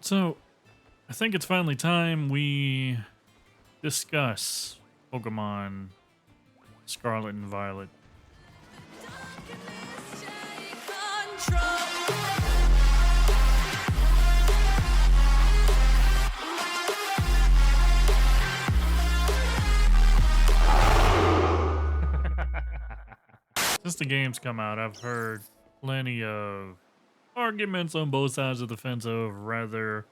So, I think it's finally time we discuss Pokemon Scarlet and Violet. Since the game's come out, I've heard plenty of arguments on both sides of the fence of whether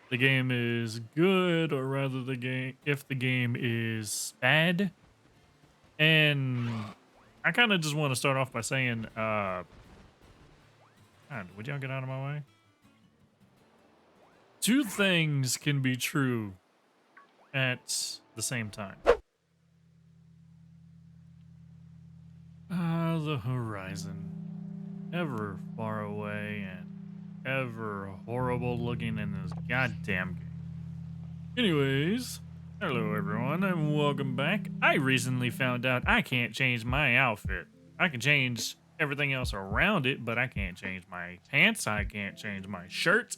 the game is good or rather if the game is bad. And I kind of just want to start off by saying, God, would y'all get out of my way? Two things can be true at the same time. The horizon. Ever far away and ever horrible looking in this goddamn game. Anyways, hello everyone and welcome back. I recently found out I can't change my outfit. I can change everything else around it, but I can't change my pants, I can't change my shirt,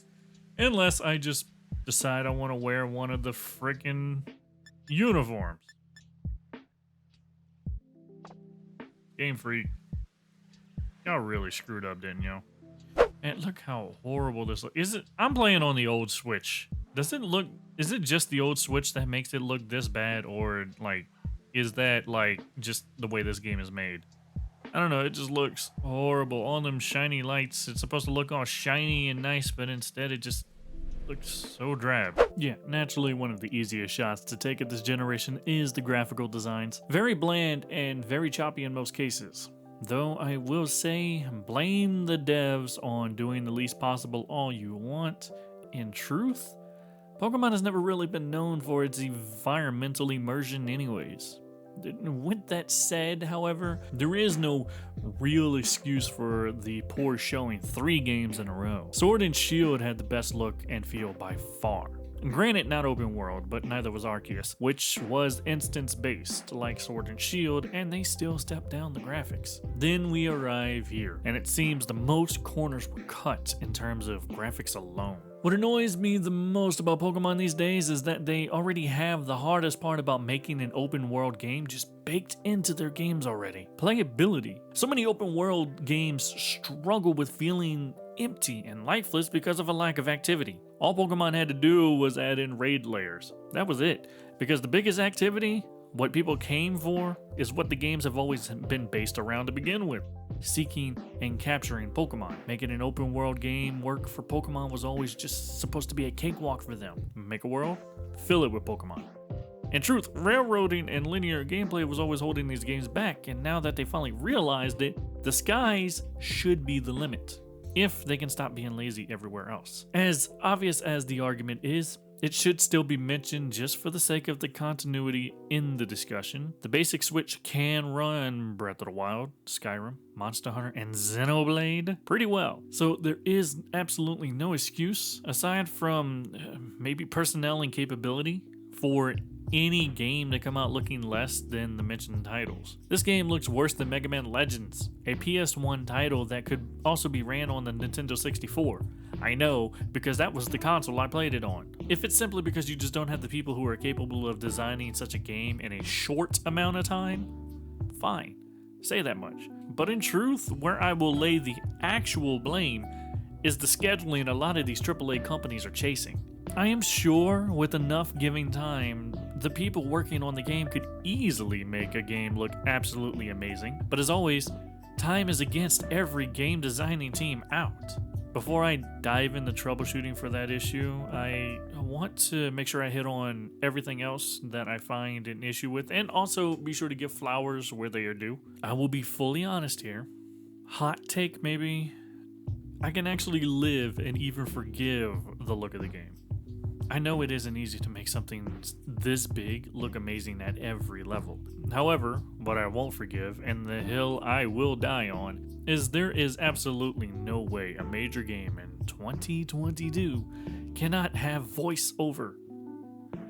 unless I just decide I want to wear one of the freaking uniforms. Game Freak, y'all really screwed up, didn't y'all? And look how horrible this looks. I'm playing on the old Switch. Is it just the old Switch that makes it look this bad, or like, is that like just the way this game is made? I don't know, it just looks horrible. All them shiny lights, it's supposed to look all shiny and nice, but instead it just looks so drab. Yeah, naturally one of the easiest shots to take at this generation is the graphical designs. Very bland and very choppy in most cases. Though I will say, blame the devs on doing the least possible all you want. In truth, Pokemon has never really been known for its environmental immersion anyways. With that said, however, there is no real excuse for the poor showing 3 games in a row. Sword and Shield had the best look and feel by far. Granted, not open world, but neither was Arceus, which was instance-based, like Sword and Shield, and they still stepped down the graphics. Then we arrive here, and it seems the most corners were cut in terms of graphics alone. What annoys me the most about Pokemon these days is that they already have the hardest part about making an open world game just baked into their games already. Playability. So many open world games struggle with feeling empty and lifeless because of a lack of activity. All Pokemon had to do was add in raid layers. That was it. Because the biggest activity, what people came for, is what the games have always been based around to begin with. Seeking and capturing Pokemon. Making an open world game work for Pokemon was always just supposed to be a cakewalk for them. Make a world, fill it with Pokemon. In truth, railroading and linear gameplay was always holding these games back, and now that they finally realized it, the skies should be the limit, if they can stop being lazy everywhere else. As obvious as the argument is, it should still be mentioned just for the sake of the continuity in the discussion. The basic Switch can run Breath of the Wild, Skyrim, Monster Hunter, and Xenoblade pretty well. So there is absolutely no excuse, aside from maybe personnel and capability, for any game to come out looking less than the mentioned titles. This game looks worse than Mega Man Legends, a PS1 title that could also be ran on the Nintendo 64. I know, because that was the console I played it on. If it's simply because you just don't have the people who are capable of designing such a game in a short amount of time, fine, say that much. But in truth, where I will lay the actual blame is the scheduling a lot of these AAA companies are chasing. I am sure with enough giving time, the people working on the game could easily make a game look absolutely amazing. But as always, time is against every game designing team out. Before I dive into troubleshooting for that issue, I want to make sure I hit on everything else that I find an issue with, and also be sure to give flowers where they are due. I will be fully honest here. Hot take maybe. I can actually live and even forgive the look of the game. I know it isn't easy to make something this big look amazing at every level. However, what I won't forgive, and the hill I will die on, is there is absolutely no way a major game in 2022 cannot have voiceover.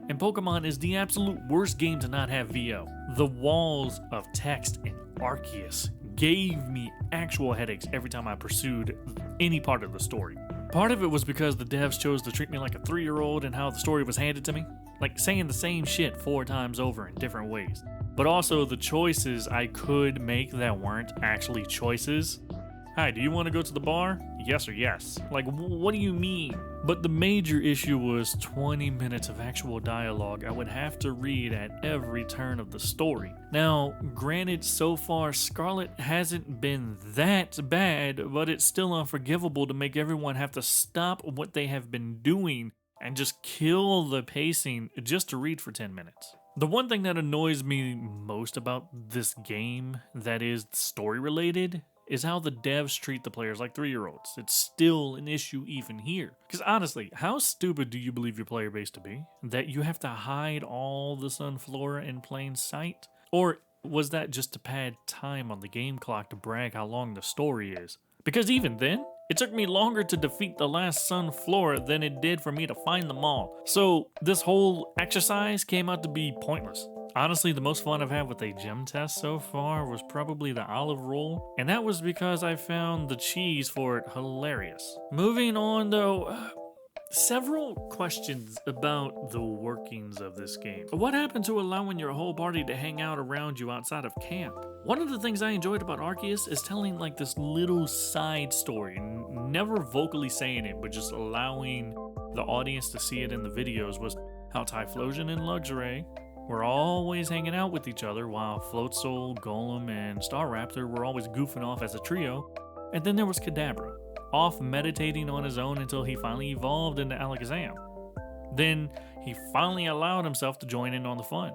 And Pokemon is the absolute worst game to not have VO. The walls of text in Arceus gave me actual headaches every time I pursued any part of the story. Part of it was because the devs chose to treat me like a 3-year-old and how the story was handed to me. Like saying the same shit 4 times over in different ways. But also the choices I could make that weren't actually choices. Hi, do you want to go to the bar? Yes or yes. Like, what do you mean? But the major issue was 20 minutes of actual dialogue I would have to read at every turn of the story. Now, granted, so far Scarlet hasn't been that bad, but it's still unforgivable to make everyone have to stop what they have been doing and just kill the pacing just to read for 10 minutes. The one thing that annoys me most about this game that is story related is how the devs treat the players like 3-year-olds. It's still an issue even here. Because honestly, how stupid do you believe your player base to be? That you have to hide all the Sunflora in plain sight? Or was that just to pad time on the game clock to brag how long the story is? Because even then, it took me longer to defeat the last Sunflora than it did for me to find them all. So this whole exercise came out to be pointless. Honestly, the most fun I've had with a gem test so far was probably the olive roll, and that was because I found the cheese for it hilarious. Moving on though, several questions about the workings of this game. What happened to allowing your whole party to hang out around you outside of camp? One of the things I enjoyed about Arceus is telling like this little side story, never vocally saying it, but just allowing the audience to see it in the videos, was how Typhlosion and Luxray were always hanging out with each other, while Floatzel, Golem, and Staraptor were always goofing off as a trio. And then there was Kadabra, off meditating on his own until he finally evolved into Alakazam. Then he finally allowed himself to join in on the fun.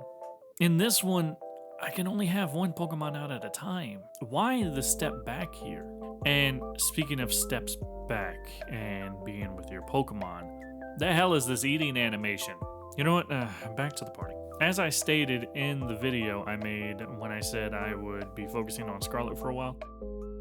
In this one, I can only have one Pokemon out at a time. Why the step back here? And speaking of steps back and being with your Pokemon, the hell is this eating animation? You know what, back to the party. As I stated in the video I made when I said I would be focusing on Scarlet for a while,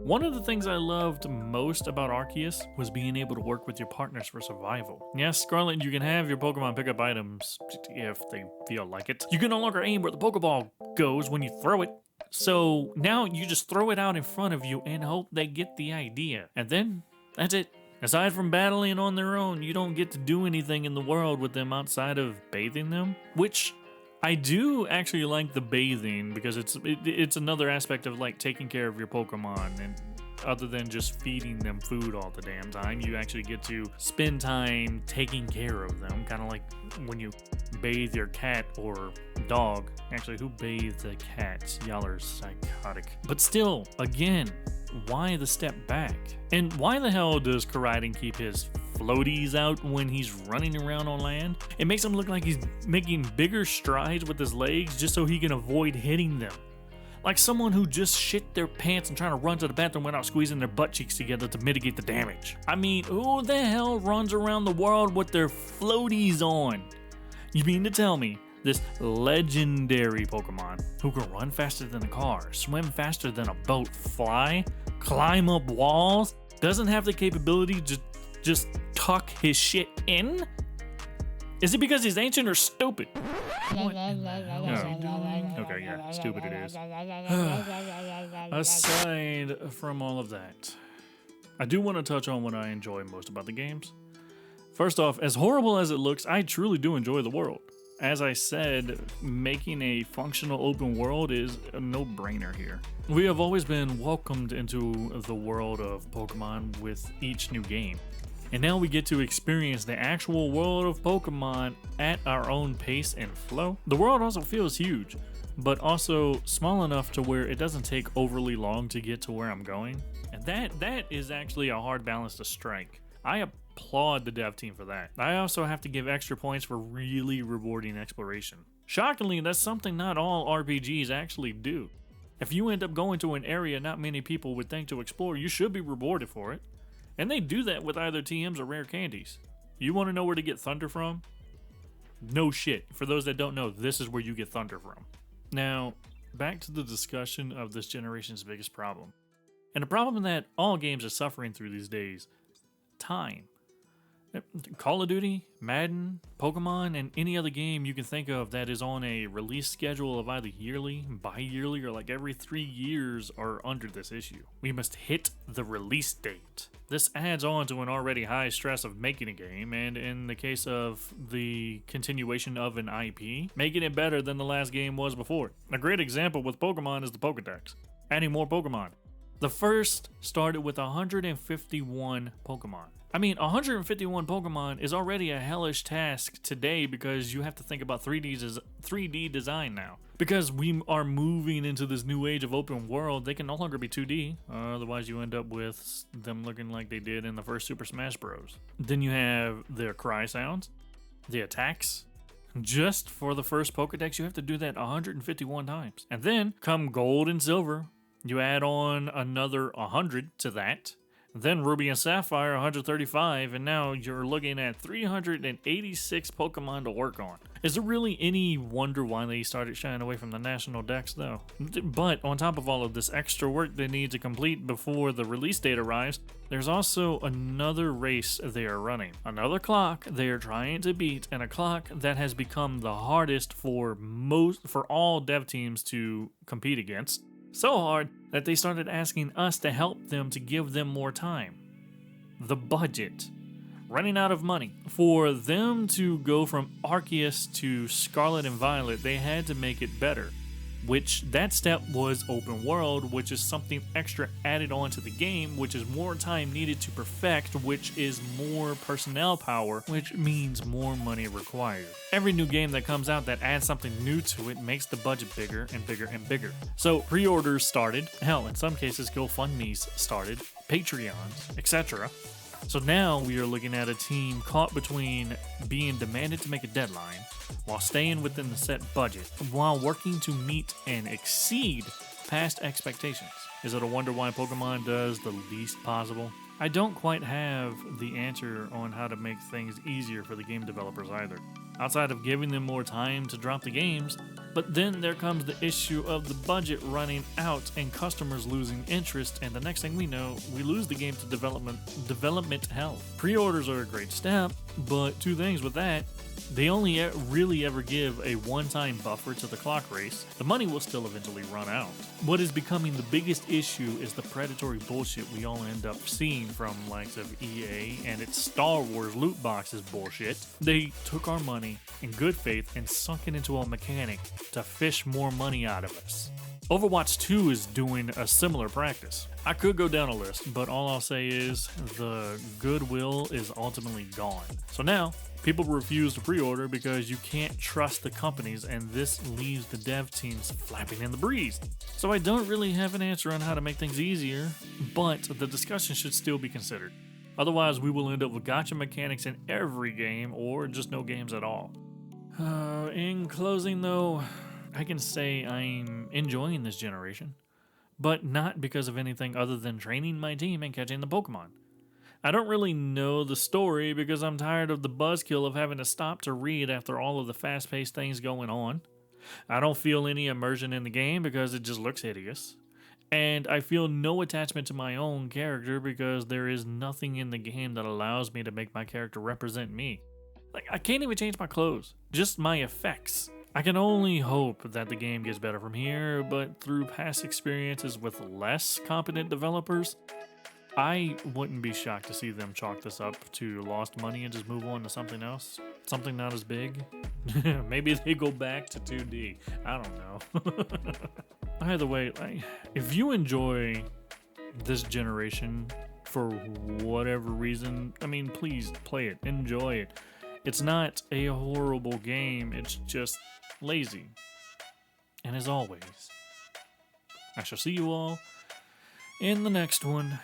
one of the things I loved most about Arceus was being able to work with your partners for survival. Yes, Scarlet, you can have your Pokemon pick up items if they feel like it. You can no longer aim where the Pokeball goes when you throw it. So now you just throw it out in front of you and hope they get the idea. And then, that's it. Aside from battling on their own, you don't get to do anything in the world with them outside of bathing them, which I do actually like the bathing because it's another aspect of like taking care of your Pokemon, and other than just feeding them food all the damn time, you actually get to spend time taking care of them, kind of like when you bathe your cat or dog. Actually, who bathes a cat? Y'all are psychotic. But still, again, why the step back? And why the hell does Koraidon keep his floaties out when he's running around on land? It makes him look like he's making bigger strides with his legs just so he can avoid hitting them. Like someone who just shit their pants and trying to run to the bathroom without squeezing their butt cheeks together to mitigate the damage. I mean, who the hell runs around the world with their floaties on? You mean to tell me this legendary Pokemon who can run faster than a car, swim faster than a boat, fly, climb up walls, doesn't have the capability to just tuck his shit in? Is it because he's ancient or stupid? What in the hell is he doing? Okay, yeah, stupid it is. Aside from all of that, I do want to touch on what I enjoy most about the games. First off, as horrible as it looks, I truly do enjoy the world. As I said, making a functional open world is a no-brainer here. We have always been welcomed into the world of Pokemon with each new game. And now we get to experience the actual world of Pokemon at our own pace and flow. The world also feels huge, but also small enough to where it doesn't take overly long to get to where I'm going. And that is actually a hard balance to strike. I applaud the dev team for that. I also have to give extra points for really rewarding exploration. Shockingly, that's something not all RPGs actually do. If you end up going to an area not many people would think to explore, you should be rewarded for it. And they do that with either TMs or rare candies. You want to know where to get Thunder from? No shit. For those that don't know, this is where you get Thunder from. Now, back to the discussion of this generation's biggest problem. And a problem that all games are suffering through these days. Time. Call of Duty, Madden, Pokemon, and any other game you can think of that is on a release schedule of either yearly, bi-yearly, or like every 3 years are under this issue. We must hit the release date. This adds on to an already high stress of making a game, and in the case of the continuation of an IP, making it better than the last game was before. A great example with Pokemon is the Pokedex. Adding more Pokemon. The first started with 151 Pokemon. I mean, 151 Pokemon is already a hellish task today because you have to think about 3D design now. Because we are moving into this new age of open world, they can no longer be 2D. Otherwise, you end up with them looking like they did in the first Super Smash Bros. Then you have their cry sounds, the attacks. Just for the first Pokedex, you have to do that 151 times. And then, come Gold and Silver, you add on another 100 to that. Then Ruby and Sapphire 135, and now you're looking at 386 Pokemon to work on. Is there really any wonder why they started shying away from the national decks though? But on top of all of this extra work they need to complete before the release date arrives, there's also another race they are running. Another clock they are trying to beat, and a clock that has become the hardest for all dev teams to compete against. So hard that they started asking us to help them to give them more time. The budget. Running out of money. For them to go from Arceus to Scarlet and Violet, they had to make it better. Which, that step was open world, which is something extra added on to the game, which is more time needed to perfect, which is more personnel power, which means more money required. Every new game that comes out that adds something new to it makes the budget bigger and bigger and bigger. So pre-orders started, hell, in some cases GoFundMes started, Patreons, etc. So now we are looking at a team caught between being demanded to make a deadline while staying within the set budget, while working to meet and exceed past expectations. Is it a wonder why Pokemon does the least possible? I don't quite have the answer on how to make things easier for the game developers either, outside of giving them more time to drop the games. But then there comes the issue of the budget running out and customers losing interest, and the next thing we know, we lose the game to development hell. Pre-orders are a great step, but two things with that. They only really ever give a one-time buffer to the clock race. The money will still eventually run out. What is becoming the biggest issue is the predatory bullshit we all end up seeing from likes of EA and its Star Wars loot boxes bullshit. They took our money in good faith and sunk it into a mechanic to fish more money out of us. Overwatch 2 is doing a similar practice. I could go down a list, but all I'll say is the goodwill is ultimately gone. So now, people refuse to pre-order because you can't trust the companies, and this leaves the dev teams flapping in the breeze. So I don't really have an answer on how to make things easier, but the discussion should still be considered. Otherwise, we will end up with gacha mechanics in every game, or just no games at all. In closing though, I can say I'm enjoying this generation, but not because of anything other than training my team and catching the Pokemon. I don't really know the story because I'm tired of the buzzkill of having to stop to read after all of the fast-paced things going on. I don't feel any immersion in the game because it just looks hideous. And I feel no attachment to my own character because there is nothing in the game that allows me to make my character represent me. Like, I can't even change my clothes, just my effects. I can only hope that the game gets better from here, but through past experiences with less competent developers, I wouldn't be shocked to see them chalk this up to lost money and just move on to something else. Something not as big. Maybe they go back to 2D. I don't know. Either way, if you enjoy this generation for whatever reason, I mean, please play it. Enjoy it. It's not a horrible game. It's just lazy. And as always, I shall see you all in the next one.